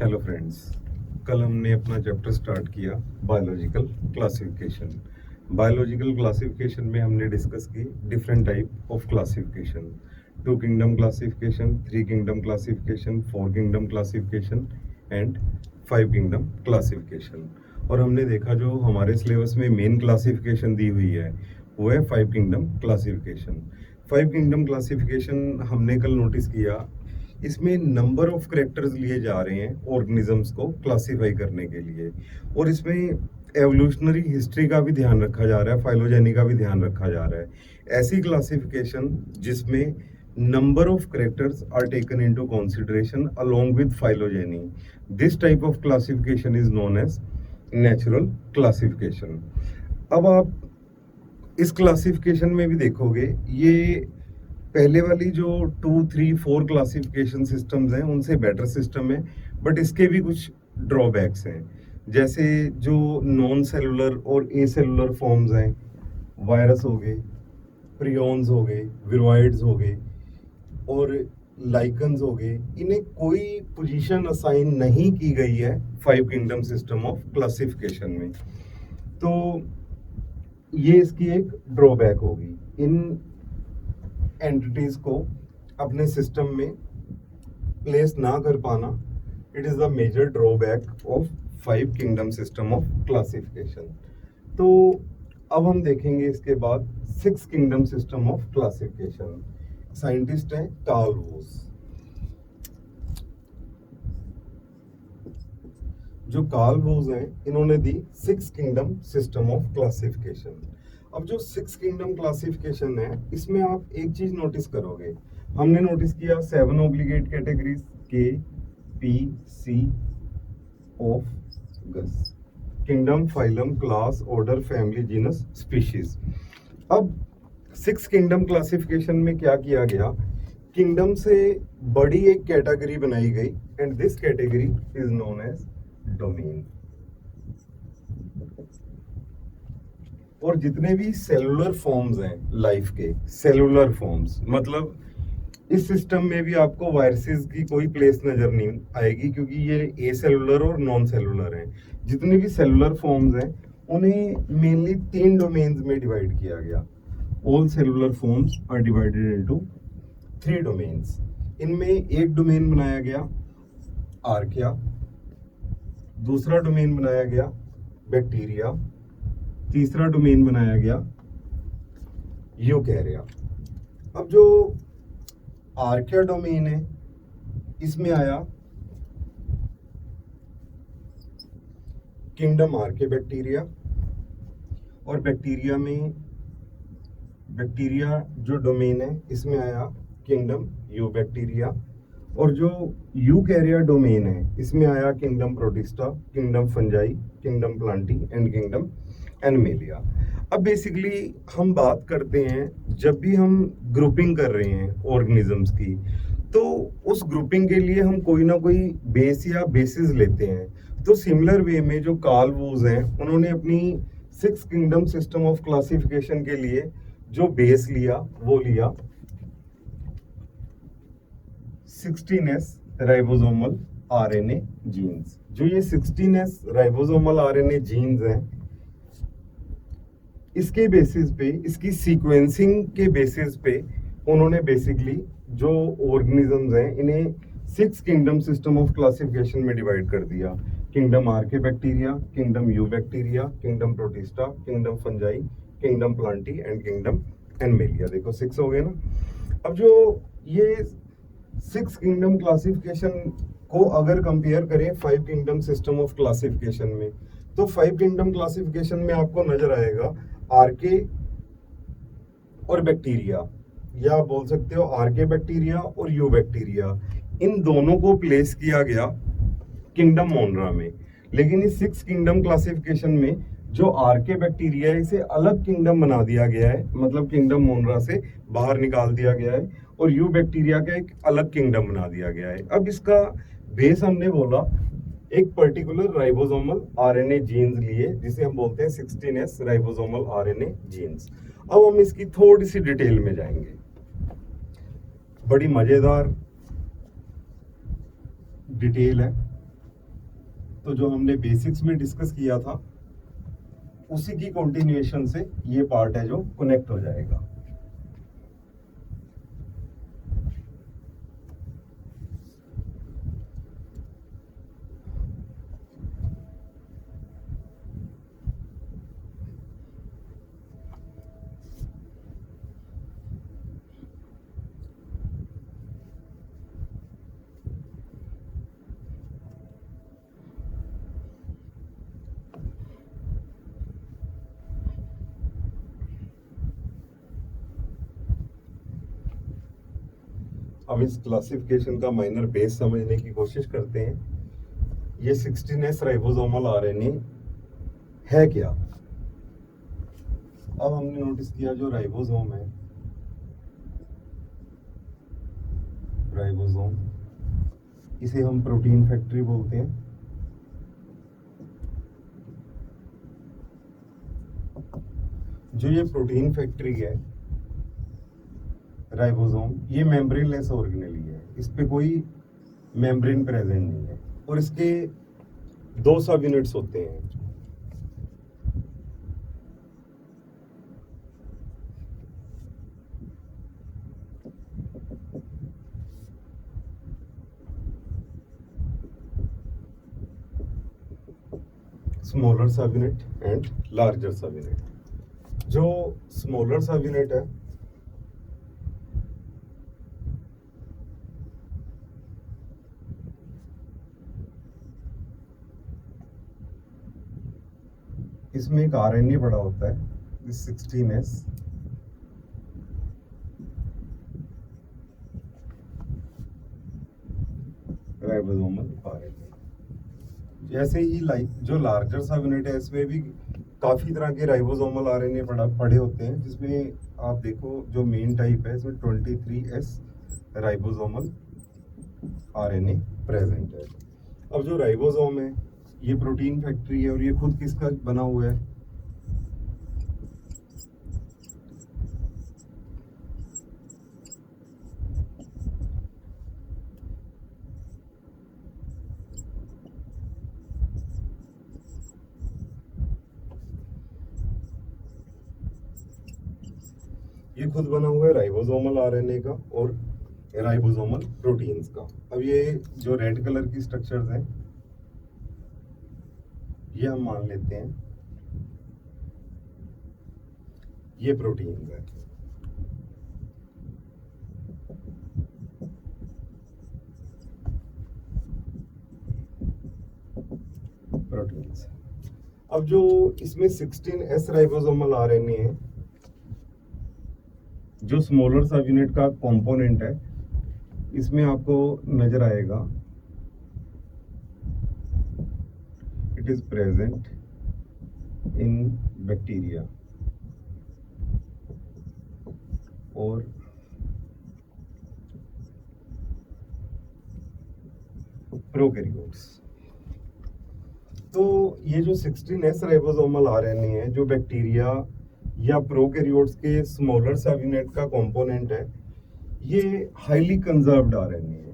Hello friends, कल हमने अपना चैप्टर स्टार्ट किया बायोलॉजिकल क्लासिफिकेशन। बायोलॉजिकल क्लासिफिकेशन में हमने डिस्कस की different type of classification, 2 kingdom classification, 3 kingdom classification, 4 kingdom classification and 5 kingdom classification. और हमने देखा जो हमारे सिलेबस में मेन क्लासिफिकेशन दी हुई है वो है 5 किंगडम क्लासिफिकेशन। 5 किंगडम क्लासिफिकेशन हमने कल नोटिस किया, इसमें नंबर ऑफ कैरेक्टर्स लिए जा रहे हैं ऑर्गेनिजम्स को क्लासिफाई करने के लिए, और इसमें एवोल्यूशनरी हिस्ट्री का भी ध्यान रखा जा रहा है, फाइलोजेनी का भी ध्यान रखा जा रहा है। ऐसी क्लासिफिकेशन जिसमें number of characters are taken into consideration along with phylogeny, this type of classification is known as natural classification. अब आप इस क्लासिफिकेशन में भी देखोगे, ये पहले वाली जो 2, 3, 4 क्लासिफिकेशन सिस्टम्स हैं उनसे बेटर सिस्टम है, बट इसके भी कुछ ड्रॉबैक्स हैं। जैसे जो नॉन सेलुलर और ए सेलुलर फॉर्म्स हैं, वायरस हो गए, प्रियॉन्स हो गए, विरोइड्स हो गए और लाइकन्स हो गए, इन्हें कोई पोजीशन असाइन नहीं की गई है 5 किंगडम सिस्टम ऑफ क्लासिफिकेशन में। तो ये इसकी एक ड्रॉबैक होगी, इन एंटिटीज को अपने सिस्टम में प्लेस ना कर पाना। It is the major drawback of 5 kingdom system of classification. तो अब हम देखेंगे इसके बाद 6 kingdom system of classification. Scientist है कार्ल वोस। जो कार्ल वोस हैं, इन्होंने दी 6 किंगडम सिस्टम ऑफ क्लासिफिकेशन। अब जो 6 किंगडम क्लासिफिकेशन है, इसमें आप एक चीज नोटिस करोगे, हमने नोटिस किया 7 obligate categories, K, P, C ऑफ गस, kingdom, phylum, class, order, family, genus, species. अब 6 किंगडम क्लासिफिकेशन में क्या किया गया, किंगडम से बड़ी एक कैटेगरी बनाई गई and this category is known as domain. और जितने भी सेलुलर फॉर्म्स हैं लाइफ के, सेलुलर फॉर्म्स मतलब इस सिस्टम में भी आपको वायरसेस की कोई प्लेस नजर नहीं आएगी, क्योंकि ये ए सेलुलर और नॉन सेलुलर हैं। जितने भी सेलुलर फॉर्म्स हैं उन्हें मेनली 3 डोमेन्स में डिवाइड किया गया। All cellular forms are divided into 3 domains. इनमें एक डोमेन बनाया गया आर्किया, दूसरा डोमेन बनाया गया बैक्टीरिया, तीसरा डोमेन बनाया गया यूकैरिया। अब जो आर्किया डोमेन है, इसमें आया किंगडम आर्के बैक्टीरिया, और बैक्टीरिया में बैक्टीरिया जो डोमेन है इसमें आया किंगडम यू बैक्टीरिया, और जो यूकैरिया डोमेन है इसमें आया kingdom Protista, kingdom Fungi, kingdom Plantae and kingdom animalia. अब बेसिकली हम बात करते हैं, जब भी हम ग्रुपिंग कर रहे हैं ऑर्गेनिजम्स की, तो उस ग्रुपिंग के लिए हम कोई ना कोई बेस या बेसिस लेते हैं। तो सिमिलर वे में जो कार्ल वोस हैं, उन्होंने अपनी 6 किंगडम सिस्टम ऑफ क्लासिफिकेशन के लिए जो बेस लिया वो लिया 16s राइबोसोमल आरएनए जीन्स। जो ये 16s राइबोसोमल आरएनए जीन्स हैं, इसके बेसिस पे, इसकी सीक्वेंसिंग के बेसिस पे उन्होंने बेसिकली जो ऑर्गेनिजम्स हैं इन्हें 6 किंगडम सिस्टम ऑफ क्लासिफिकेशन में डिवाइड कर दिया। Kingdom archaebacteria, kingdom eubacteria, kingdom Protista, kingdom Fungi, kingdom Plantae and kingdom Animalia. देखो 6 हो गए ना। अब जो ये 6 किंगडम क्लासिफिकेशन को अगर कंपेयर करें 5 किंगडम सिस्टम ऑफ क्लासिफिकेशन में, तो 5 किंगडम क्लासिफिकेशन में आपको नजर आएगा आर्के और बैक्टीरिया, या आप बोल सकते हो आर्के बैक्टीरिया और यू बैक्टीरिया, इन दोनों को प्लेस किया गया किंगडम मोनरा में। लेकिन इस 6 किंगडम क्लासिफिकेशन में जो आर्के बैक्टीरिया है इसे अलग किंगडम बना दिया गया है, मतलब किंगडम मोनरा से बाहर निकाल दिया गया है, और यू बैक्टीरिया का एक अलग किंगडम बना दिया गया है। अब इसका बेस हमने बोला एक पर्टिकुलर राइबोसोमल आरएनए जीन्स लिए, जिसे हम बोलते हैं 16s राइबोसोमल आरएनए जीन्स। अब हम इसकी थोड़ी सी डिटेल में जाएंगे। बड़ी मजेदार डिटेल है। तो जो हमने बेसिक्स में डिस्कस किया था उसी की कंटिन्यूएशन से ये पार्ट है जो कनेक्ट हो जाएगा। हम इस क्लासिफिकेशन का माइनर बेस समझने की कोशिश करते हैं। ये 16S राइबोसोमल आरएनए है क्या? अब हमने नोटिस किया जो राइबोसोम है, राइबोसोम, इसे हम प्रोटीन फैक्ट्री बोलते हैं। जो ये प्रोटीन फैक्ट्री है राइबोसोम, ये मेम्ब्रेनलेस ऑर्गेनेली है, इस पे कोई मेम्ब्रेन प्रेजेंट नहीं है और इसके 2 सब यूनिट्स होते हैं। स्मॉलर सब यूनिट एंड लार्जर सब यूनिट। जो स्मॉलर सब यूनिट है इसमें एक आरएनए बड़ा होता है, 16S, राइबोसोमल आरएनए। जैसे ही जो लार्जर सब यूनिट है इसमें भी काफी तरह के राइबोसोमल आरएनए पड़े होते हैं, जिसमें आप देखो जो मेन टाइप है इसमें 23S राइबोसोमल आरएनए प्रेजेंट है। अब जो राइबोसोम है ये प्रोटीन फैक्ट्री है और ये खुद किसका बना हुआ है? ये खुद बना हुआ है राइबोसोमल आरएनए का और राइबोसोमल प्रोटीन्स का। अब ये जो रेड कलर की स्ट्रक्चर्स हैं ये हम मान लेते हैं ये प्रोटीन्स है। प्रोटीन्स। अब जो इसमें 16S राइबोसोमल आरएनए है, जो स्मॉलर सब यूनिट का कंपोनेंट है, इसमें आपको नजर आएगा it is present in bacteria और प्रोकैरियोट्स। तो ये जो 16S राइबोसोमल आरएनए है जो बैक्टीरिया या प्रोकैरियोट्स के स्मॉलर सब यूनिट का कंपोनेंट है, ये हाईली कंजर्व्ड आरएनए है।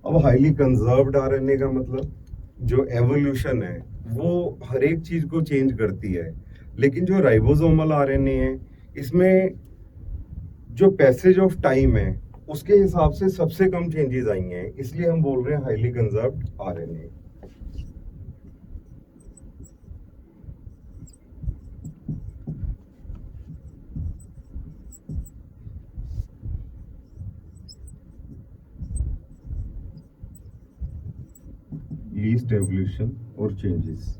अब हाईली कंजर्व्ड आरएनए का मतलब जो एवोल्यूशन है वो हर एक चीज को चेंज करती है, लेकिन जो राइबोसोमल आरएनए है इसमें जो पैसेज ऑफ टाइम है उसके हिसाब से सबसे कम चेंजेस आई हैं, इसलिए हम बोल रहे हैं highly conserved RNA. Least evolution और changes.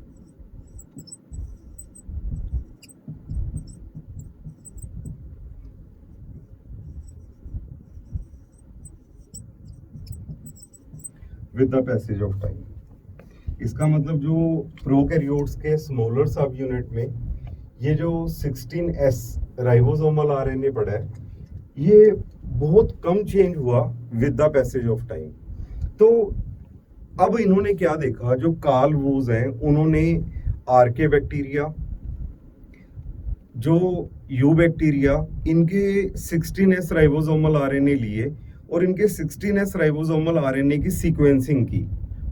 With the passage of time. इसका मतलब जो प्रोकैरियोट्स के स्मॉलर सब यूनिट में ये जो 16S राइबोसोमल आरएनए पड़ा है, ये बहुत कम चेंज हुआ with the passage of time. तो अब इन्होंने क्या देखा, जो कार्ल वूज हैं उन्होंने आर्के बैक्टीरिया जो यू बैक्टीरिया, इनके 16S राइबोसोमल आरएनए लिए और इनके 16S राइबोसोमल आरएनए की सीक्वेंसिंग की,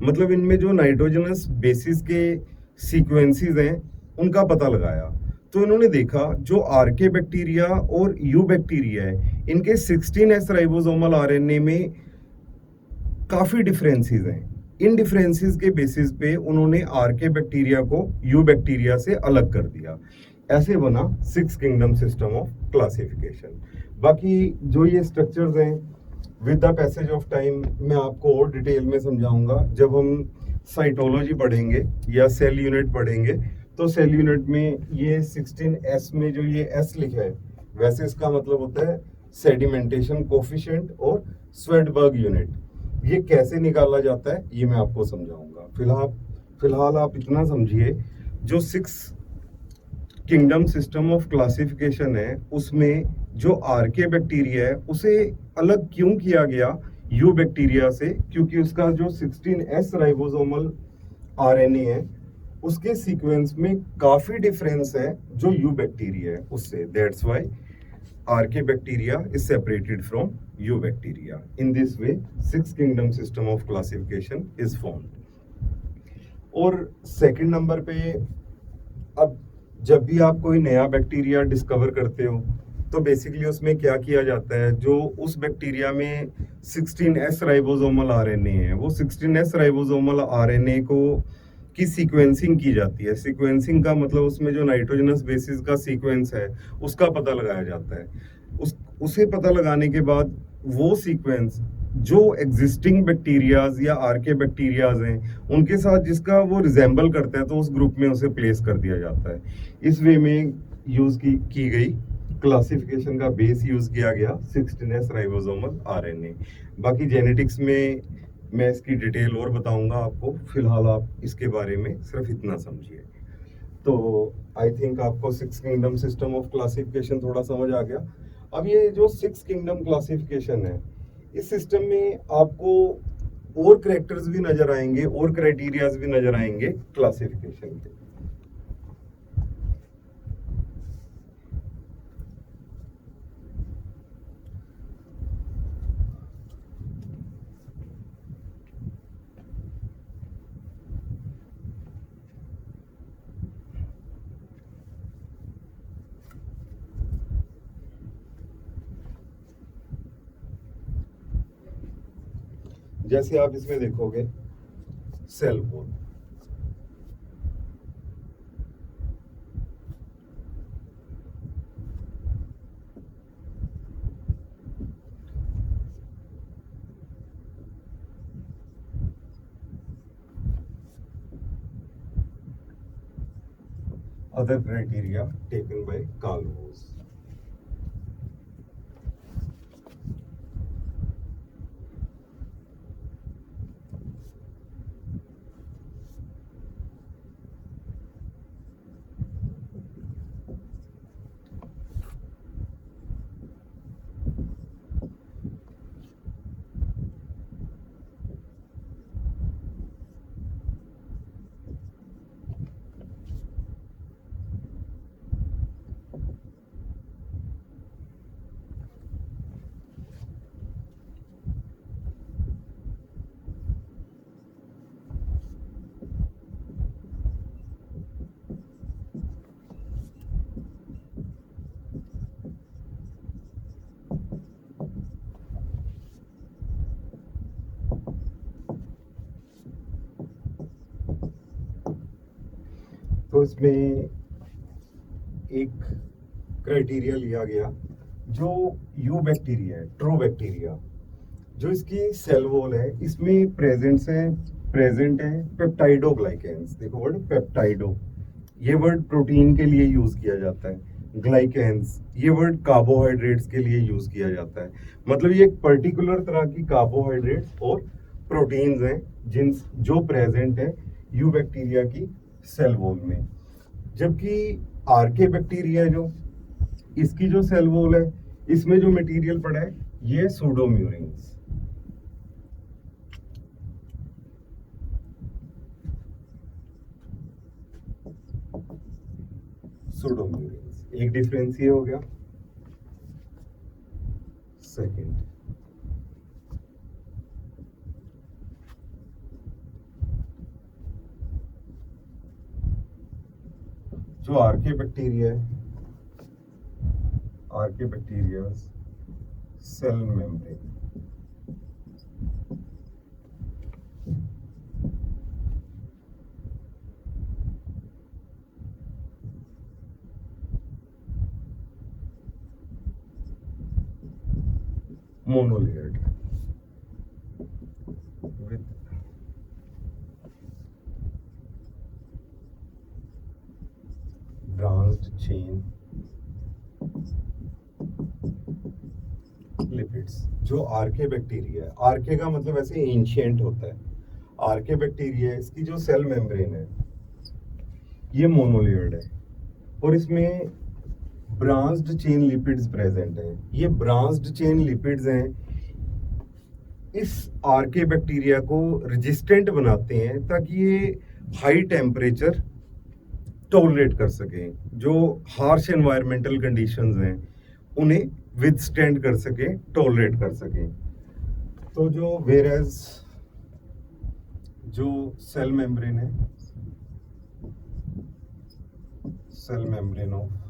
मतलब इनमें जो नाइट्रोजनस बेसिस के सीक्वेंसेस हैं उनका पता लगाया। तो इन्होंने देखा जो आरके बैक्टीरिया और यू बैक्टीरिया है, इनके 16S राइबोसोमल आरएनए में काफी डिफरेंसेस हैं। इन डिफरेंसेस के बेसिस पे उन्होंने आरके बैक्टीरिया को यू बैक्टीरिया से अलग कर दिया। ऐसे बना 6 किंगडम सिस्टम ऑफ क्लासिफिकेशन। बाकी जो ये स्ट्रक्चर्स हैं, with the passage of time मैं आपको और डिटेल में समझाऊंगा जब हम साइटोलॉजी पढ़ेंगे या सेल यूनिट पढ़ेंगे। तो सेल यूनिट में ये 16S में जो ये S लिखा है, वैसे इसका मतलब होता है सेडिमेंटेशन कोफिशिएंट और स्वेडबर्ग यूनिट। ये कैसे निकाला जाता है ये मैं आपको समझाऊंगा। फिलहाल आप इतना समझिए, जो 6 किंगडम सिस्टम ऑफ क्लासिफिकेशन है उसमें जो आरके बैक्टीरिया है उसे अलग क्यों किया गया यू बैक्टीरिया से, क्योंकि उसका जो 16S राइबोसोमल आरएनए है उसके सीक्वेंस में काफी डिफरेंस है जो यू बैक्टीरिया है उससे। That's why archaebacteria is separated from eubacteria. In this way 6 kingdom system of classification is formed. और सेकंड नंबर पे, अब जब भी आप कोई नया बैक्टीरिया डिस्कवर करते हो तो बेसिकली उसमें क्या किया जाता है, जो उस बैक्टीरिया में 16S राइबोसोमल आरएनए है, वो 16S राइबोसोमल आरएनए को की सीक्वेंसिंग की जाती है। सीक्वेंसिंग का मतलब उसमें जो नाइट्रोजनस बेसिस का सीक्वेंस है उसका पता लगाया जाता है। उसे पता लगाने के बाद वो सीक्वेंस जो एग्जिस्टिंग बैक्टीरियाज या आरके बैक्टीरियाज हैं उनके साथ जिसका वो रिजेंबल करता है तो उस ग्रुप में उसे प्लेस कर दिया जाता है। इस वे में यूज की गई क्लासिफिकेशन का बेस यूज किया गया 16S राइबोसोमल आरएनए। बाकी जेनेटिक्स में मैं इसकी डिटेल और बताऊंगा आपको, फिलहाल आप इसके बारे में सिर्फ इतना समझिए। तो आई थिंक आपको 6 किंगडम सिस्टम ऑफ क्लासिफिकेशन थोड़ा समझ आ गया। अब ये जो 6 किंगडम क्लासिफिकेशन है, इस सिस्टम में आपको और करेक्टर्स भी नजर आएंगे और क्राइटेरियाज भी नजर आएंगे क्लासिफिकेशन के। जैसे आप इसमें देखोगे cell wall, other criteria taken by Carl Woese. तो इसमें एक क्राइटेरिया लिया गया, जो यू बैक्टीरिया है, ट्रू बैक्टीरिया, जो इसकी सेल वॉल है इसमें प्रेजेंट है पेप्टाइडोग्लाइकेंस। देखो वर्ड पेप्टाइडो, ये वर्ड प्रोटीन के लिए यूज किया जाता है। ग्लाइकेंस, ये वर्ड कार्बोहाइड्रेट्स के लिए यूज किया जाता है। मतलब ये एक पर्टिकुलर तरह की कार्बोहाइड्रेट्स और प्रोटीन्स हैं जो प्रेजेंट है यू बैक्टीरिया की सेल वॉल में। जबकि आरके बैक्टीरिया जो इसकी जो सेल वॉल है इसमें जो मटेरियल पड़ा है ये सूडोम्यूरिन्स। सूडोम्यूरिन्स एक डिफरेंस ये हो गया। सेकंड, जो आर्के बैक्टीरिया है, archaebacteria cell membrane, monolayered with branched chain lipids. जो आर्के बैक्टीरिया है, आर्के का मतलब ऐसे एंशिएंट होता है, आर्के बैक्टीरिया इसकी जो सेल मेम्ब्रेन है ये मोनोलेयर्ड है और इसमें ब्रांच्ड चेन लिपिड्स प्रेजेंट हैं। ये ब्रांच्ड चेन लिपिड्स हैं, इस आर्के बैक्टीरिया को रेजिस्टेंट बनाते हैं ताकि ये हाई टेम्परेचर टॉलरेट कर सकें, जो हार्श एनवायरमेंटल कंडीशंस हैं उन्हें विदस्टैंड कर सके, टॉलरेट कर सके। तो जो वेरएज जो सेल मेम्ब्रेन है, cell membrane of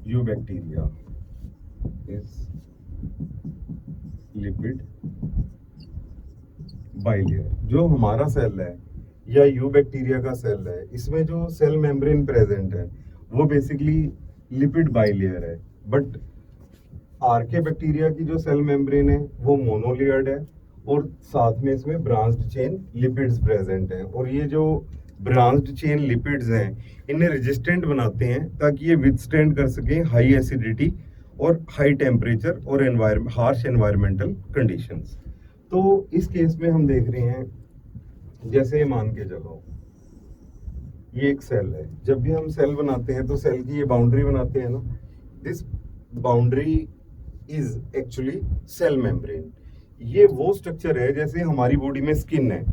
eubacteria is lipid bilayer. जो हमारा सेल है या यूबैक्टीरिया का सेल है, इसमें जो सेल मेम्ब्रेन प्रेजेंट है वो बेसिकली लिपिड बाइलेयर है, बट आर्के बैक्टीरिया की जो सेल मेम्ब्रेन है वो मोनोलेयर्ड है और साथ में इसमें ब्रांच्ड चेन लिपिड्स प्रेजेंट हैं। और ये जो ब्रांच्ड चेन लिपिड्स हैं इन्हें रेजिस्टेंट बनाते हैं ताकि ये विदस्टैंड कर सकें हाई एसिडिटी और हाई टेम्परेचर और हार्श एनवायरमेंटल कंडीशंस। तो इस केस में हम देख रहे हैं, जैसे मान के चलो ये एक सेल है, जब भी हम सेल बनाते हैं तो सेल की ये बाउंड्री बनाते हैं ना, this boundary is actually cell membrane. ये वो स्ट्रक्चर है जैसे हमारी बॉडी में स्किन है,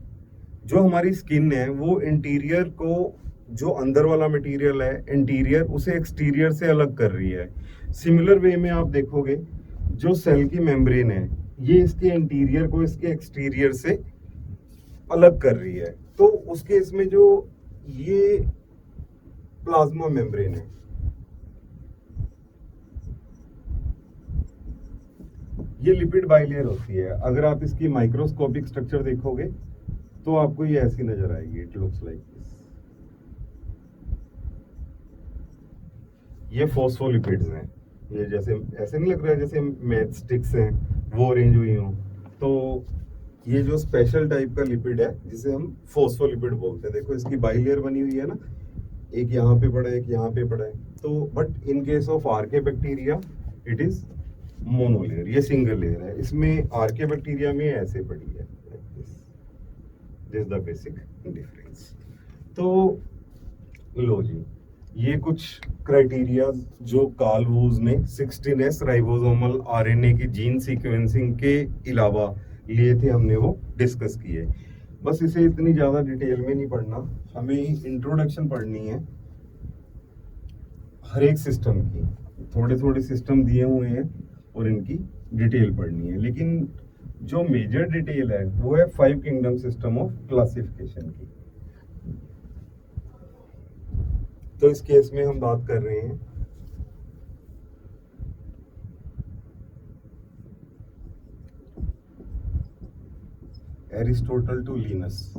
जो हमारी स्किन है वो इंटीरियर को, जो अंदर वाला मटेरियल है इंटीरियर, उसे एक्सटीरियर से अलग कर रही है। सिमिलर वे में आप देखोगे जो सेल की मेम्ब्रेन है ये इसके इंटीरियर को इसके एक्सटीरियर से अलग कर रही है। तो उस केस में जो ये प्लाज्मा मेम्ब्रेन है, ये लिपिड बाइलेयर होती है। अगर आप इसकी माइक्रोस्कोपिक स्ट्रक्चर देखोगे तो आपको ये ऐसी नजर आएगी, इट लुक्स लाइक दिस। ये फॉस्फोलिपिड्स हैं, ये जैसे ऐसे नहीं लग रहा है जैसे मैच स्टिक्स हैं वो अरेंज हुई हों। तो ये जो स्पेशल टाइप का लिपिड है जिसे हम फॉस्फोलिपिड बोलते हैं, देखो इसकी बाइलेयर बनी हुई है ना, एक यहाँ पे पड़ा है एक यहाँ पे पड़ा है। तो but in case of archaebacteria it is monolayer, ये सिंगल लेयर है। इसमें आर्के बैक्टीरिया में ऐसे पड़ी है, this is the basic difference. तो लो जी, ये कुछ क्राइटेरिया जो कार्ल वूज ने 16S राइबोसोमल आरएनए की जीन सीक्वेंसिंग के अलावा लिए थे, हमने वो डिस्कस किए। बस इसे इतनी ज़्यादा डिटेल में नहीं पढ़ना, हमें इंट्रोडक्शन पढ़नी है हर एक सिस्टम की। थोड़े थोड़े सिस्टम दिए हुए हैं और इनकी डिटेल पढ़नी है, लेकिन जो मेजर डिटेल है वो है 5 किंगडम सिस्टम ऑफ क्लासिफिकेशन की। तो इस केस में हम बात कर रहे हैं एरिस्टोटल टू लिनस।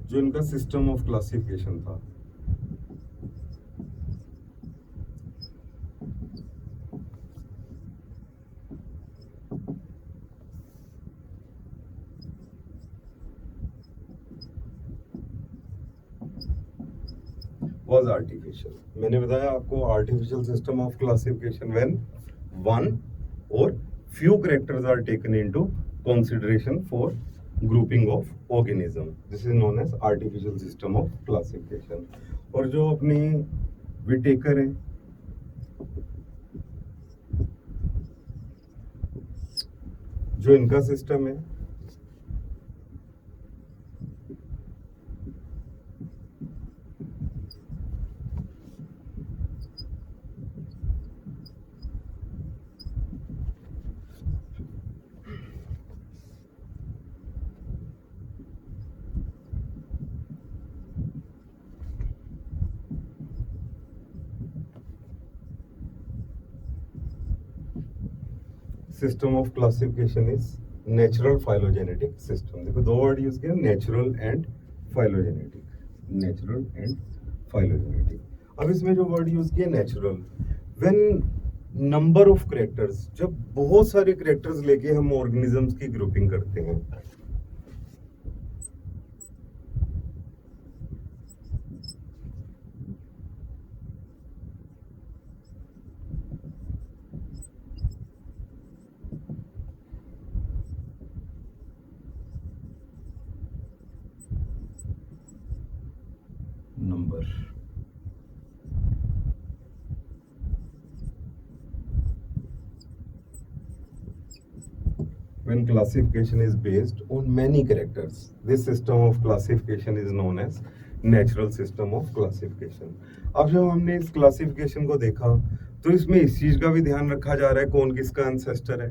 जो इनका सिस्टम ऑफ क्लासिफिकेशन था, was artificial। मैंने बताया आपको artificial system of classification when one or few characters are taken into consideration for grouping of organism, this is known as artificial system of classification। और जो अपने Whittaker हैं, जो इनका सिस्टम है system of classification is natural phylogenetic system. देखो दो word use किया, natural and phylogenetic, natural and phylogenetic. अब इसमें जो वर्ड यूज किया natural, when number of characters, जब बहुत सारे करेक्टर्स लेके हम ऑर्गेनिजम्स की ग्रुपिंग करते हैं, number, when classification is based on many characters, this system of classification is known as natural system of classification। अब जब हमने इस क्लासिफिकेशन को देखा तो इसमें इस चीज का भी ध्यान रखा जा रहा है कौन किसका एंसेस्टर है।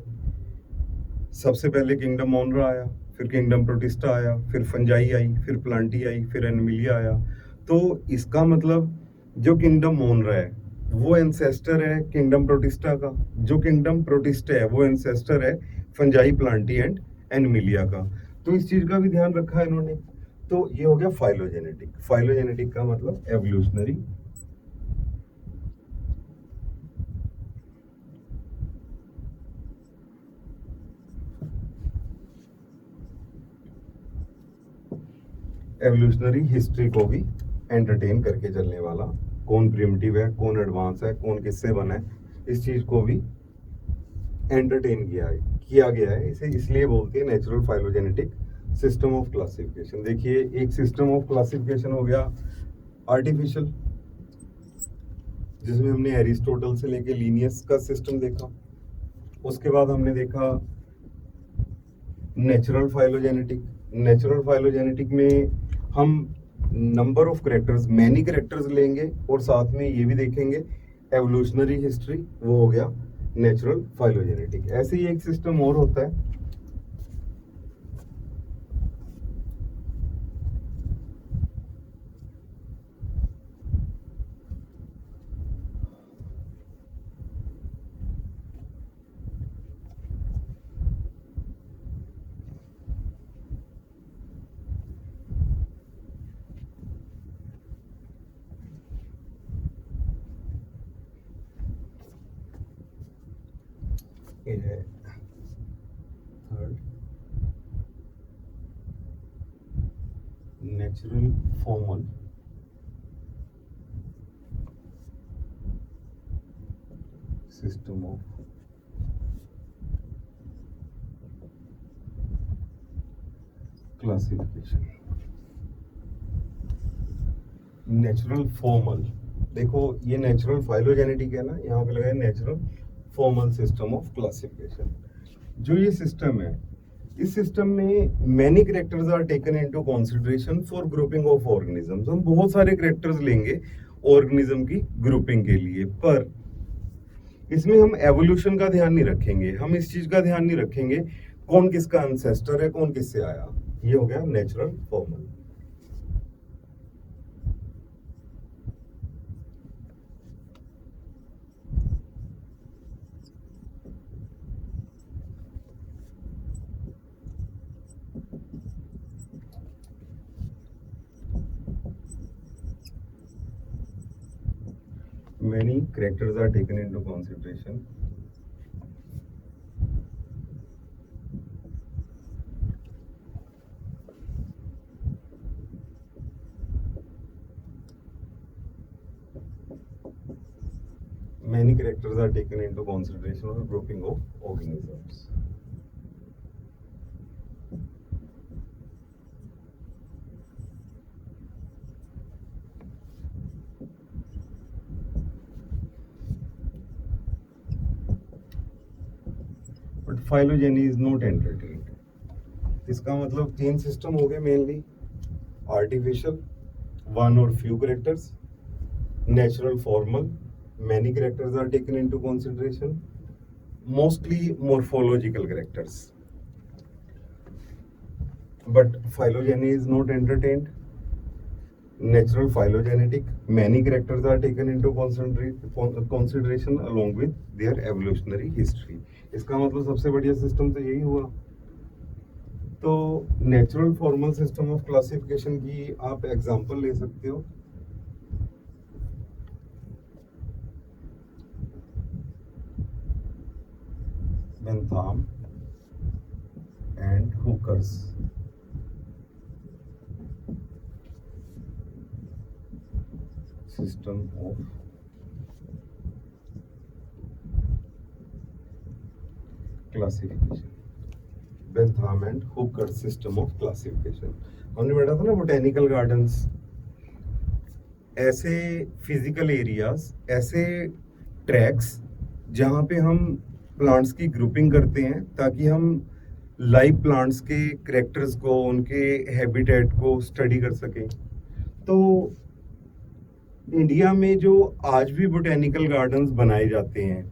सबसे पहले किंगडम मोनरा आया, फिर किंगडम प्रोटिस्टा आया, फिर फंजाई आई, फिर प्लांटी आई, फिर एनिमिलिया आया। तो इसका मतलब जो किंगडम मोनरा है वो एंसेस्टर है किंगडम प्रोटिस्टा का, जो किंगडम प्रोटिस्टा है वो एंसेस्टर है फंजाई, प्लांटी एंड एनिमिलिया का। तो इस चीज का भी ध्यान रखा है इन्होंने। तो ये हो गया फाइलोजेनेटिक। फाइलोजेनेटिक का मतलब एवोल्यूशनरी, एवोल्यूशनरी हिस्ट्री को भी एंटरटेन करके चलने वाला, कौन प्रिमिटिव है, कौन एडवांस है, कौन किससे बना है, इस चीज को भी एंटरटेन किया गया है। इसे इसलिए बोलते हैं natural phylogenetic system of classification. देखिए एक सिस्टम ऑफ क्लासिफिकेशन हो गया आर्टिफिशियल, जिसमें हमने एरिस्टोटल से लेके लीनियस का सिस्टम देखा। उसके बाद हमने देखा नेचुरल फाइलोजेनेटिक। नेचुरल फाइलोजेनेटिक में हम number of characters, many characters लेंगे और साथ में ये भी देखेंगे एवोल्यूशनरी हिस्ट्री, वो हो गया नेचुरल फाइलोजेनेटिक। ऐसे ही एक सिस्टम और होता है है third natural formal system of classification. Natural formal, देखो ये नेचुरल फाइलोजेनेटिक है ना, यहाँ पे लगा है natural formal system of classification. जो ये सिस्टम है, इस सिस्टम में many characters are taken into consideration for grouping of organisms. हम बहुत सारे करेक्टर्स लेंगे ऑर्गेनिज्म की ग्रुपिंग के लिए, पर इसमें हम एवोल्यूशन का ध्यान नहीं रखेंगे, हम इस चीज का ध्यान नहीं रखेंगे कौन किसका एंसेस्टर है, कौन किससे आया। ये हो गया natural formal. Many characters are taken into consideration for grouping of organisms. But phylogeny is not entertained. इसका मतलब तीन सिस्टम हो गए मेनली, आर्टिफिशियल वन और few characters, natural formal many characters are taken into consideration, mostly morphological characters, but phylogeny is not entertained. natural phylogenetic, many characters are taken into consideration along with their evolutionary history. इसका मतलब सबसे बढ़िया system तो यही हुआ। तो natural formal system of classification की आप एग्जांपल ले सकते हो। Bentham and Hooker's system of classification, Bentham and Hooker system of classification. हमने पढ़ा था ना बोटेनिकल गार्डन्स, ऐसे फिजिकल एरियाज, ऐसे ट्रैक्स जहाँ पे हम प्लांट्स की ग्रुपिंग करते हैं ताकि हम लाइव प्लांट्स के कैरेक्टर्स को, उनके हैबिटेट को स्टडी कर सकें। तो इंडिया में जो आज भी बोटेनिकल गार्डन्स बनाए जाते हैं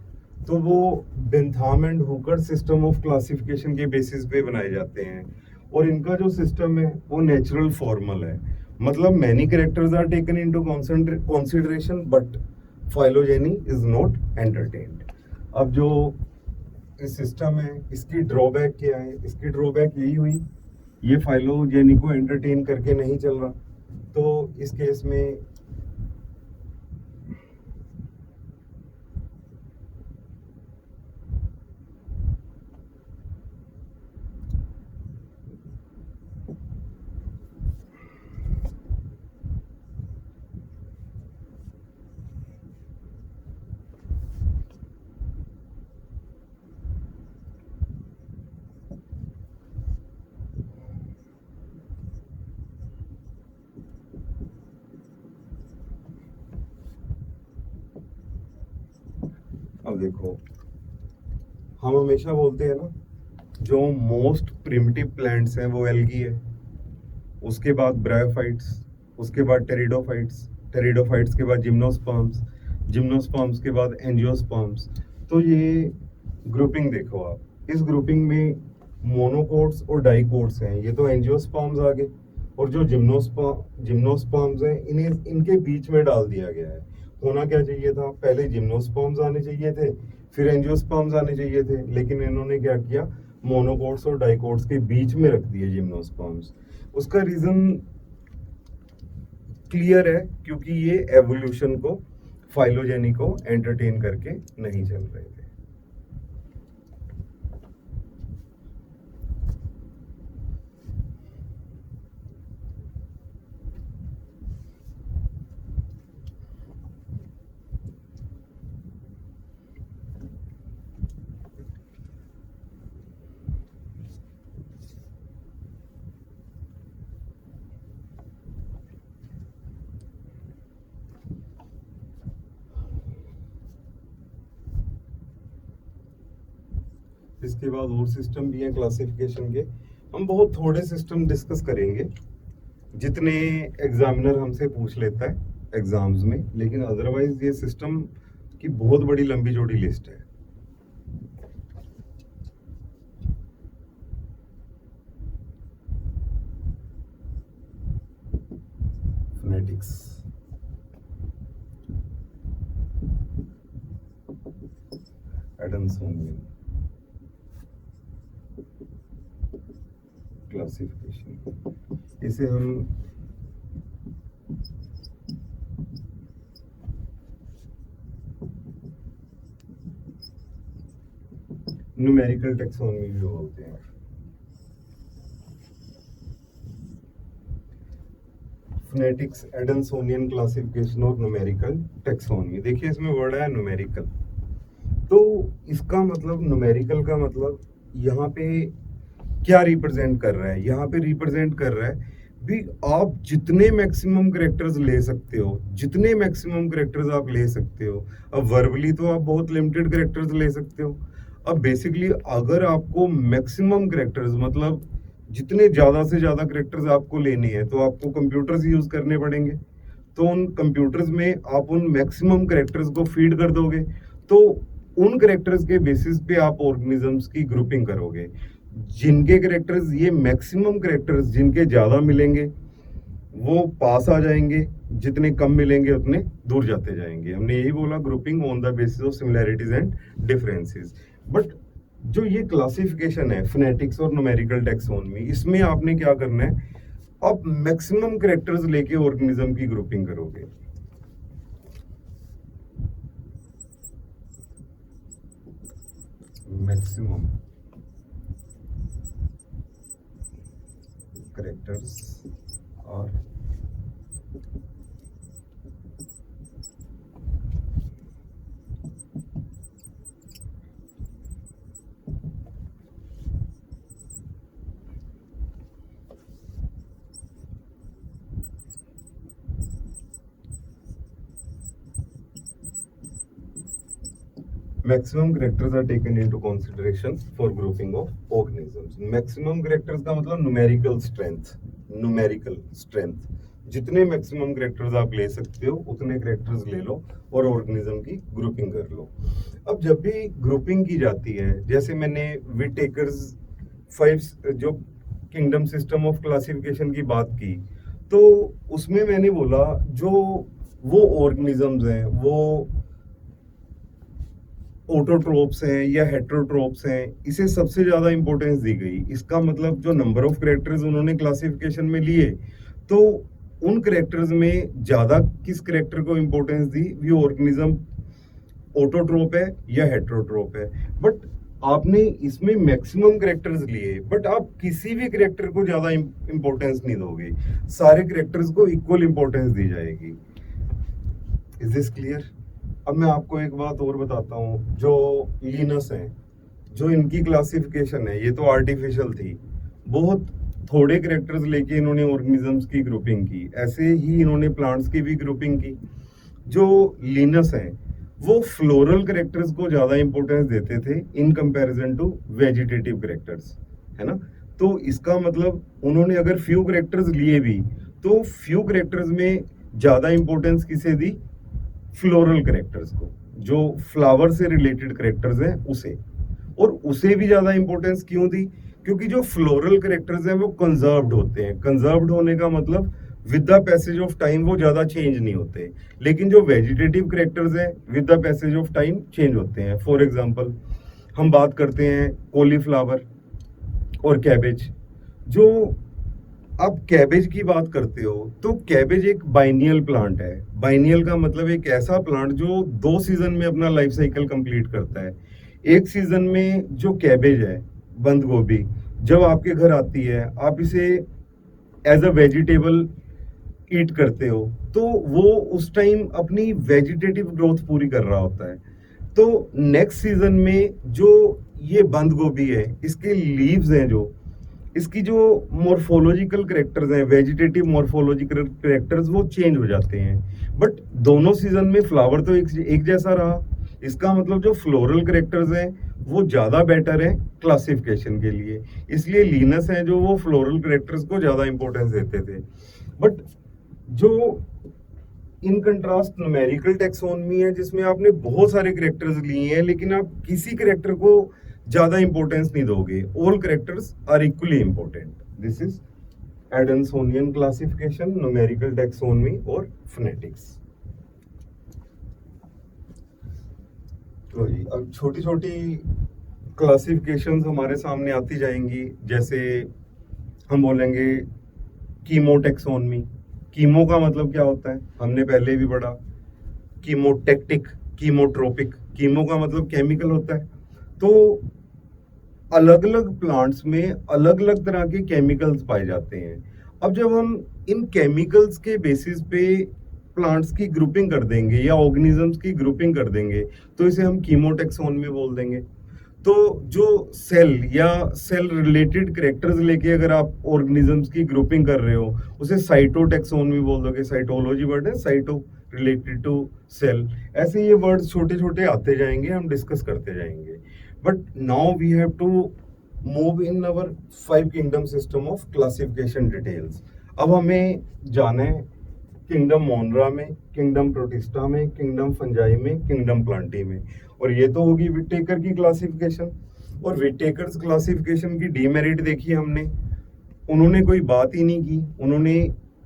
तो वो Bentham and Hooker system of classification के बेसिस पे बनाए जाते हैं, और इनका जो सिस्टम है वो नेचुरल फॉर्मल है। मतलब many characters are taken into consideration but phylogeny is not entertained. अब जो इस सिस्टम है इसकी ड्रॉबैक क्या है? इसकी ड्रॉबैक यही हुई, ये फाइलोजेनी को एंटरटेन करके नहीं चल रहा। तो इस केस में अब देखो, हम हमेशा बोलते हैं ना जो मोस्ट प्रिमिटिव प्लांट्स हैं वो एल्गी है, उसके बाद ब्रायोफाइट्स, उसके बाद टेरिडोफाइट्स, टेरिडोफाइट्स के बाद जिम्नोस्पर्म्स, जिम्नोस्पर्म्स के बाद एंजियोस्पर्म्स। तो ये ग्रुपिंग देखो आप, इस ग्रुपिंग में मोनोकोट्स और डाइकोट्स हैं, ये तो एंजियोस्पर्म्स आ गए, और जो जिम्नोस्पर्म्स हैं इन्हें इनके बीच में डाल दिया गया है। होना क्या चाहिए था, पहले जिम्नोस्पर्म्स आने चाहिए थे, फिर एंजियोस्पर्म्स आने चाहिए थे, लेकिन इन्होंने क्या किया, मोनोकोट्स और डाइकोट्स के बीच में रख दिए जिम्नोस्पर्म्स। उसका रीजन क्लियर है, क्योंकि ये एवोल्यूशन को, फाइलोजेनी को एंटरटेन करके नहीं चल रहे थे। इसके बाद और सिस्टम भी हैं क्लासिफिकेशन के, हम बहुत थोड़े सिस्टम डिस्कस करेंगे जितने एग्जामिनर हमसे पूछ लेता है एग्जाम्स में, लेकिन अदरवाइज ये सिस्टम की बहुत बड़ी लंबी चौड़ी लिस्ट है। फोनेटिक्स, एडम्सोनियन क्लासिफिकेशन, इसे हम न्यूमेरिकल टैक्सोनॉमी भी बोलते हैं। फोनेटिक्स, एडम्सोनियन क्लासिफिकेशन और न्यूमेरिकल टैक्सोनॉमी। देखिए इसमें वर्ड है न्यूमेरिकल, तो इसका मतलब, न्यूमेरिकल का मतलब यहाँ पे क्या रिप्रेजेंट कर रहा है? यहाँ पे रिप्रेजेंट कर रहा है भी आप जितने मैक्सिमम कैरेक्टर्स ले सकते हो, जितने मैक्सिमम कैरेक्टर्स आप ले सकते हो। अब वर्बली तो आप बहुत लिमिटेड कैरेक्टर्स ले सकते हो। अब बेसिकली अगर आपको मैक्सिमम कैरेक्टर्स, मतलब जितने ज़्यादा से ज़्यादा कैरेक्टर्स आपको लेने हैं, तो आपको कंप्यूटर्स यूज़ करने पड़ेंगे। तो उन कंप्यूटर्स में आप उन मैक्सिमम कैरेक्टर्स को फीड कर दोगे, तो उन कैरेक्टर्स के बेसिस पे आप ऑर्गेनिजम्स की ग्रुपिंग करोगे। जिनके कैरेक्टर्स, ये मैक्सिमम कैरेक्टर्स जिनके ज़्यादा मिलेंगे वो पास आ जाएंगे, जितने कम मिलेंगे उतने दूर जाते जाएंगे। हमने यही बोला, grouping on the basis of similarities and differences. But जो ये क्लासिफिकेशन है फोनेटिक्स और न्यूमेरिकल टैक्सोनॉमी, इसमें आपने क्या करना है, आप मैक्सिमम कैरेक्टर्स लेके ऑर्गेनिज्म की ग्रुपिंग करोगे। मैक्सिमम कैरेक्टर्स और maximum characters are taken into consideration for grouping of organisms. Maximum characters का मतलब numerical strength, numerical strength। जितने मैक्सिमम कैरेक्टर्स आप ले सकते हो उतने कैरेक्टर्स ले लो और ऑर्गेनिज्म की ग्रुपिंग कर लो। अब जब भी ग्रुपिंग की जाती है, जैसे मैंने विटेकर्स 5 जो किंगडम सिस्टम ऑफ क्लासिफिकेशन की बात की, तो उसमें मैंने बोला जो वो ऑर्गेनिजम्स हैं वो ऑटोट्रोप्स हैं या हेट्रोट्रोप्स हैं, इसे सबसे ज्यादा इंपॉर्टेंस दी गई। इसका मतलब जो नंबर ऑफ कैरेक्टर्स उन्होंने क्लासिफिकेशन में लिए, तो उन कैरेक्टर्स में ज्यादा किस कैरेक्टर को इंपॉर्टेंस दी, वो ऑर्गेनिज्म ऑटोट्रोप है या हेट्रोट्रोप है। बट आपने इसमें मैक्सिमम कैरेक्टर्स लिए, बट आप किसी भी कैरेक्टर को ज्यादा इंपॉर्टेंस नहीं दोगे, सारे कैरेक्टर्स को इक्वल इंपॉर्टेंस दी जाएगी। Is this clear? अब मैं आपको एक बात और बताता हूँ, जो लिनस है, जो इनकी क्लासिफिकेशन है, ये तो आर्टिफिशियल थी, बहुत थोड़े कैरेक्टर्स लेके इन्होंने ऑर्गेनिजम्स की ग्रुपिंग की। ऐसे ही इन्होंने प्लांट्स की भी ग्रुपिंग की। जो लिनस है वो फ्लोरल कैरेक्टर्स को ज्यादा इंपॉर्टेंस देते थे in comparison to vegetative characters, है ना। तो इसका मतलब उन्होंने अगर फ्यू कैरेक्टर्स लिए भी, तो फ्यू कैरेक्टर्स में ज्यादा इंपॉर्टेंस किसे दी, फ्लोरल कैरेक्टर्स को, जो फ्लावर से रिलेटेड कैरेक्टर्स हैं उसे। और उसे भी ज्यादा इंपॉर्टेंस क्यों दी, क्योंकि जो फ्लोरल कैरेक्टर्स हैं वो कंजर्व्ड होते हैं। कंजर्व्ड होने का मतलब with the passage of time वो ज्यादा चेंज नहीं होते, लेकिन जो वेजिटेटिव कैरेक्टर्स हैं with the passage of time change होते हैं। फॉर एग्जांपल हम बात करते हैं कॉलीफ्लावर और कैबेज। जो आप कैबेज की बात करते हो, तो कैबेज एक बाइनियल प्लांट है। बाइनियल का मतलब एक ऐसा प्लांट जो 2 सीजन में अपना लाइफ साइकिल कंप्लीट करता है। एक सीजन में जो कैबेज है, बंद गोभी, जब आपके घर आती है, आप इसे एज अ वेजिटेबल ईट करते हो, तो वो उस टाइम अपनी वेजिटेटिव ग्रोथ पूरी कर रहा होता है। तो नेक्स्ट सीजन में जो ये बंद गोभी है, इसके लीव्स हैं, जो इसकी जो मॉर्फोलॉजिकल कैरेक्टर्स हैं, वेजिटेटिव मॉर्फोलॉजिकल कैरेक्टर्स, वो चेंज हो जाते हैं। बट दोनों सीजन में फ्लावर तो एक जैसा रहा। इसका मतलब जो फ्लोरल कैरेक्टर्स हैं वो ज्यादा बेटर है क्लासिफिकेशन के लिए। इसलिए लिनस हैं जो वो फ्लोरल कैरेक्टर्स को ज्यादा इंपॉर्टेंस देते थे। बट जो इन कंट्रास्ट न्यूमेरिकल टैक्सोनॉमी है, जिसमें आपने बहुत सारे कैरेक्टर्स लिए हैं, लेकिन आप किसी कैरेक्टर को ज्यादा इंपॉर्टेंस नहीं दोगे। All characters are equally important. This is Adansonian classification, numerical taxonomy और फोनेटिक्स। तो जी अब छोटी छोटी क्लासिफिकेशंस हमारे सामने आती जाएंगी। जैसे हम बोलेंगे कीमो टैक्सोनॉमी। कीमो का मतलब क्या होता है, हमने पहले भी पढ़ा। कीमोटेक्टिक, कीमोट्रोपिक। कीमो का मतलब केमिकल होता है। तो अलग अलग प्लांट्स में अलग अलग तरह के केमिकल्स पाए जाते हैं। अब जब हम इन केमिकल्स के बेसिस पे प्लांट्स की ग्रुपिंग कर देंगे या ऑर्गेनिजम्स की ग्रुपिंग कर देंगे, तो इसे हम कीमोटैक्सोनॉमी बोल देंगे। तो जो सेल या सेल रिलेटेड कैरेक्टर्स लेके अगर आप ऑर्गेनिजम्स की ग्रुपिंग कर रहे हो, उसे साइटोटैक्सोनॉमी बोल दोगे। साइटोलॉजी वर्ड है, साइटो रिलेटेड टू सेल। ऐसे ये वर्ड्स छोटे छोटे आते जाएंगे, हम डिस्कस करते जाएंगे। But now we have to move in our 5 kingdom system of classification details. अब हमें जाना है किंगडम मोनरा में, किंगडम प्रोटिस्टा में, किंगडम फंजाई में, किंगडम प्लांटी में। और ये तो होगी विटेकर की क्लासिफिकेशन। और विटेकर्स क्लासिफिकेशन की डीमेरिट देखी हमने, उन्होंने कोई बात ही नहीं की। उन्होंने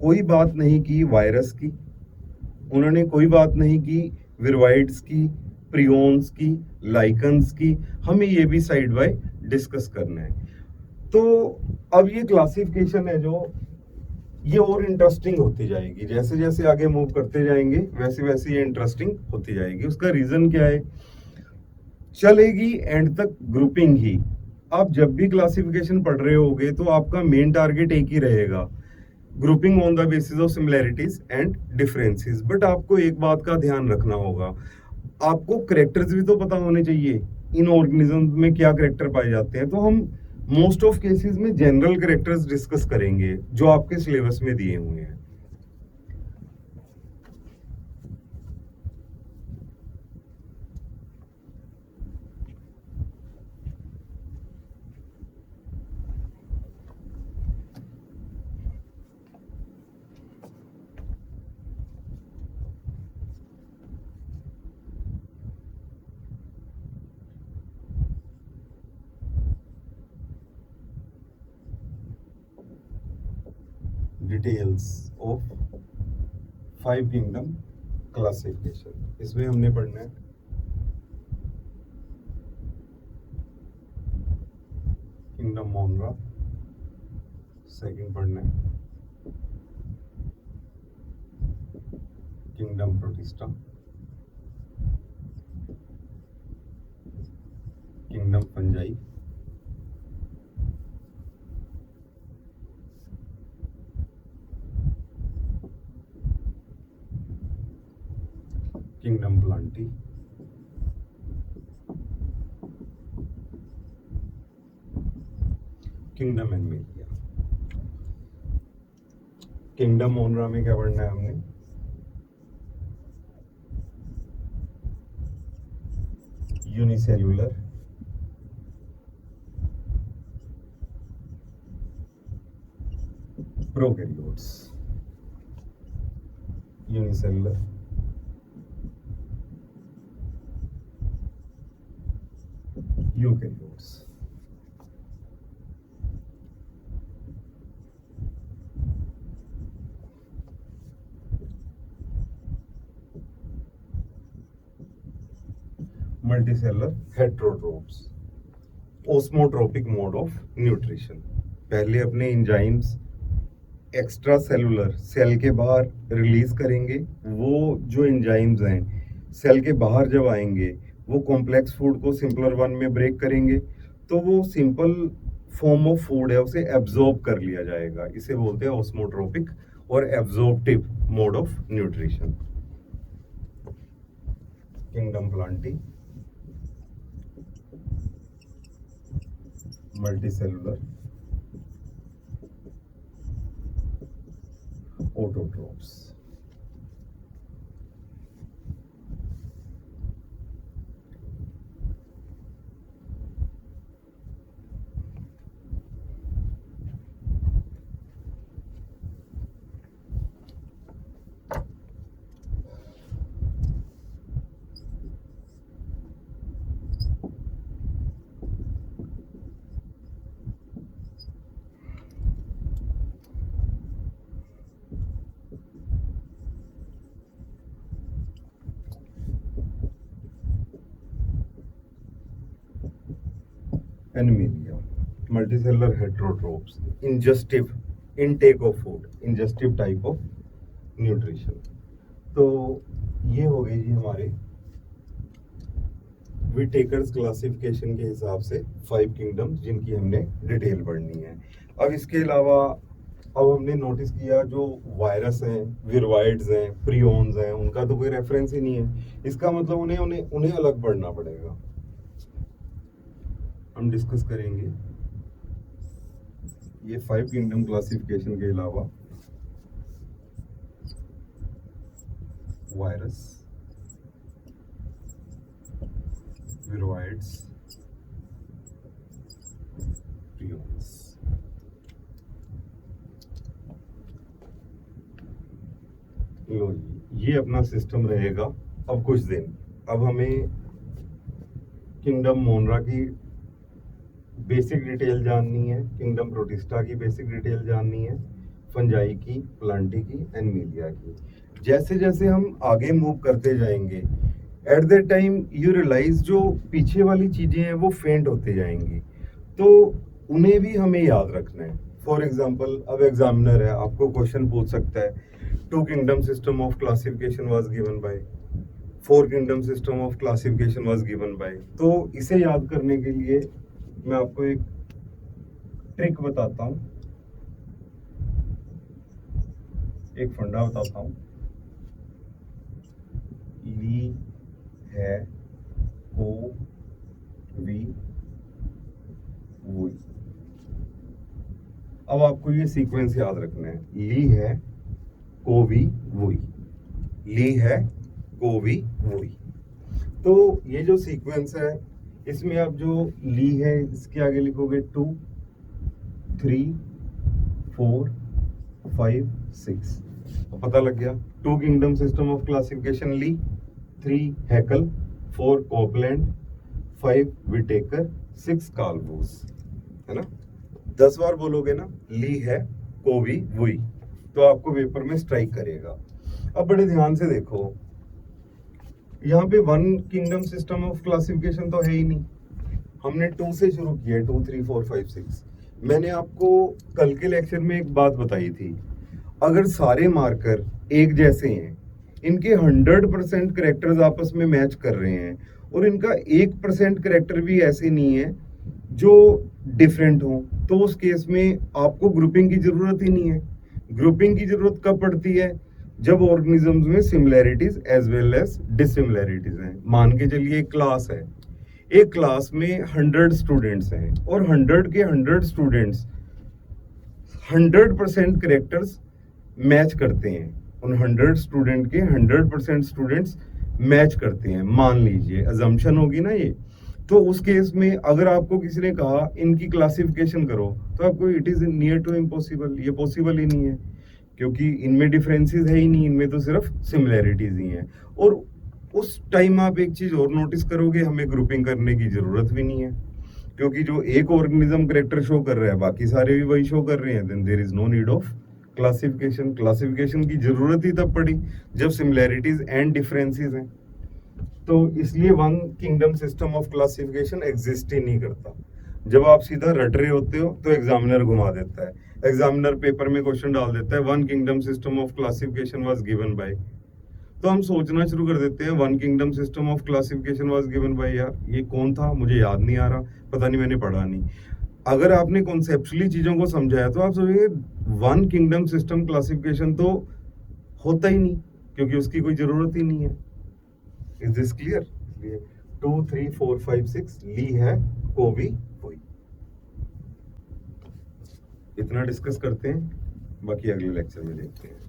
कोई बात नहीं की वायरस की, उन्होंने कोई बात नहीं की विरवाइड्स की, प्रियोन्स की, लाइकन्स की। हमें ये भी साइड बाय डिस्कस करना है। तो अब ये क्लासिफिकेशन है जो ये और इंटरेस्टिंग होती जाएगी, जैसे जैसे आगे मूव करते जाएंगे वैसे वैसे ये इंटरेस्टिंग होती जाएगी। उसका रीजन क्या है? चलेगी एंड तक ग्रुपिंग ही। आप जब भी क्लासिफिकेशन पढ़ रहे होगे तो आपका मेन टारगेट एक ही रहेगा, grouping on the basis of similarities and differences. But आपको एक बात का ध्यान रखना होगा, आपको करेक्टर्स भी तो पता होने चाहिए इन ऑर्गेनिज्म में क्या करेक्टर पाए जाते हैं। तो हम मोस्ट ऑफ केसेस में जनरल करेक्टर्स डिस्कस करेंगे जो आपके सिलेबस में दिए हुए हैं। डिटेल्स ऑफ 5 किंगडम क्लासिफिकेशन, इसमें हमने पढ़ना है किंगडम मोनरा, सेकंड पढ़ना है kingdom Protista, kingdom Fungi, kingdom Plantae, kingdom Animalia. Kingdom Monera में क्या पढ़ना है हमने? Unicellular, prokaryotes, unicellular, eukaryotes. Multicellular heterotrophs, osmotrophic mode of nutrition. पहले अपने एंजाइम्स एक्स्ट्रा सेलुलर सेल के बाहर रिलीज करेंगे, वो जो एंजाइम्स हैं सेल के बाहर जब आएंगे वो कॉम्प्लेक्स फूड को सिंपलर वन में ब्रेक करेंगे, तो वो सिंपल फॉर्म ऑफ फूड है उसे एब्जॉर्ब कर लिया जाएगा। इसे बोलते हैं ओस्मोट्रोपिक और absorptive mode of nutrition. Kingdom Plantae, multicellular, autotrophs. Animalia, multicellular heterotrophs, ingestive intake of food, ingestive type of nutrition. तो ये हो गई जी हमारे विटेकर्स क्लासिफिकेशन के हिसाब से 5 किंगडम्स जिनकी हमने डिटेल पढ़नी है। अब इसके अलावा अब हमने नोटिस किया जो वायरस हैं, विरवाइड्स हैं, प्रियोन्स हैं, उनका तो कोई रेफरेंस ही नहीं है। इसका मतलब उन्हें उन्हें उन्हें अलग पढ़ना पड़ेगा। हम डिस्कस करेंगे ये 5 किंगडम क्लासिफिकेशन के अलावा वायरस, विरवाइड्स, प्रियोन्स। लो जी, ये अपना सिस्टम रहेगा अब कुछ दिन। अब हमें किंगडम मोनरा की बेसिक डिटेल जाननी है, किंगडम प्रोटिस्टा की बेसिक डिटेल जाननी है, फंजाई की, प्लांटी की एंड मीलिया की। जैसे जैसे हम आगे मूव करते जाएंगे, at the time you realise जो पीछे वाली चीजें हैं वो फेंट होते जाएंगी, तो उन्हें भी हमें याद रखना है। फॉर एग्जाम्पल, अब एग्जामिनर है, आपको क्वेश्चन पूछ सकता है, 2 kingdom system of classification was given by, 4 kingdom system of classification was given by. तो इसे याद करने के लिए मैं आपको एक ट्रिक बताता हूँ, एक फंडा बताता हूँ। ली है, को, वी, वुई। अब आपको ये सीक्वेंस याद रखना है, ली है, को, वी, वुई, ली है, को, वी, वुई। तो ये जो सीक्वेंस है, इसमें आप जो ली है इसके आगे लिखोगे 2, 3, 4, 5, 6। तो पता लग गया, 2 किंगडम सिस्टम ऑफ क्लासिफिकेशन ली, 3 हैकल, 4 कॉपलैंड, 5 विटेकर, 6 कार्लबूस, है ना। 10 बार बोलोगे ना, ली है, को, वी, वुई, तो आपको पेपर में स्ट्राइक करेगा। अब बड़े ध्यान से देखो, यहाँ पे 1 किंगडम सिस्टम ऑफ क्लासिफिकेशन तो है ही नहीं, हमने 2 से शुरू किया, 2, 3, 4, 5, 6। मैंने आपको कल के लेक्चर में एक बात बताई थी, अगर सारे मार्कर एक जैसे हैं, इनके 100% करेक्टर्स आपस में मैच कर रहे हैं, और इनका 1% करेक्टर भी ऐसे नहीं है जो डिफरेंट हो, तो उस केस में आपको ग्रुपिंग की जरूरत ही नहीं है। ग्रुपिंग की जरूरत कब पड़ती है? जब ऑर्गेनिजम्स में similarities as well as dissimilarities हैं। मान के चलिए एक क्लास है, एक क्लास में 100 स्टूडेंट्स हैं, और 100 के 100 स्टूडेंट्स 100% करेक्टर्स मैच करते हैं, उन 100 स्टूडेंट के 100% स्टूडेंट्स मैच करते हैं, मान लीजिए, अजम्पशन होगी ना ये। तो उस केस में अगर आपको किसी ने कहा इनकी क्लासिफिकेशन करो, तो आपको it is near to impossible, ये पॉसिबल ही नहीं है, क्योंकि इनमें डिफरेंसेस है ही नहीं, इनमें तो सिर्फ सिमिलैरिटीज ही हैं। और उस टाइम आप एक चीज और नोटिस करोगे, हमें ग्रुपिंग करने की जरूरत भी नहीं है, क्योंकि जो एक ऑर्गेनिज्म करेक्टर शो कर रहा है बाकी सारे भी वही शो कर रहे हैं, then there is no need of classification. Classification की जरूरत ही तब पड़ी जब सिमिलैरिटीज एंड डिफरेंसेस हैं। तो इसलिए 1 kingdom system of classification exist ही नहीं करता। जब आप सीधा रट रहे होते हो तो एग्जामिनर घुमा देता है, एग्जामिनर पेपर में क्वेश्चन डाल देता है 1 kingdom system of classification was given by, तो हम सोचना शुरू कर देते हैं 1 kingdom system of classification was given by, यार ये कौन था, मुझे याद नहीं आ रहा, पता नहीं, मैंने पढ़ा नहीं। अगर आपने कॉन्सेप्चुअली चीजों को समझाया तो आप सोचेंगे 1 किंगडम सिस्टम क्लासिफिकेशन तो होता ही नहीं, क्योंकि उसकी कोई जरूरत ही नहीं है। Is this clear? 2, 3, 4, 5, 6 ली है, को, वी, वुई। इतना डिस्कस करते हैं, बाकी अगले लेक्चर में देखते हैं।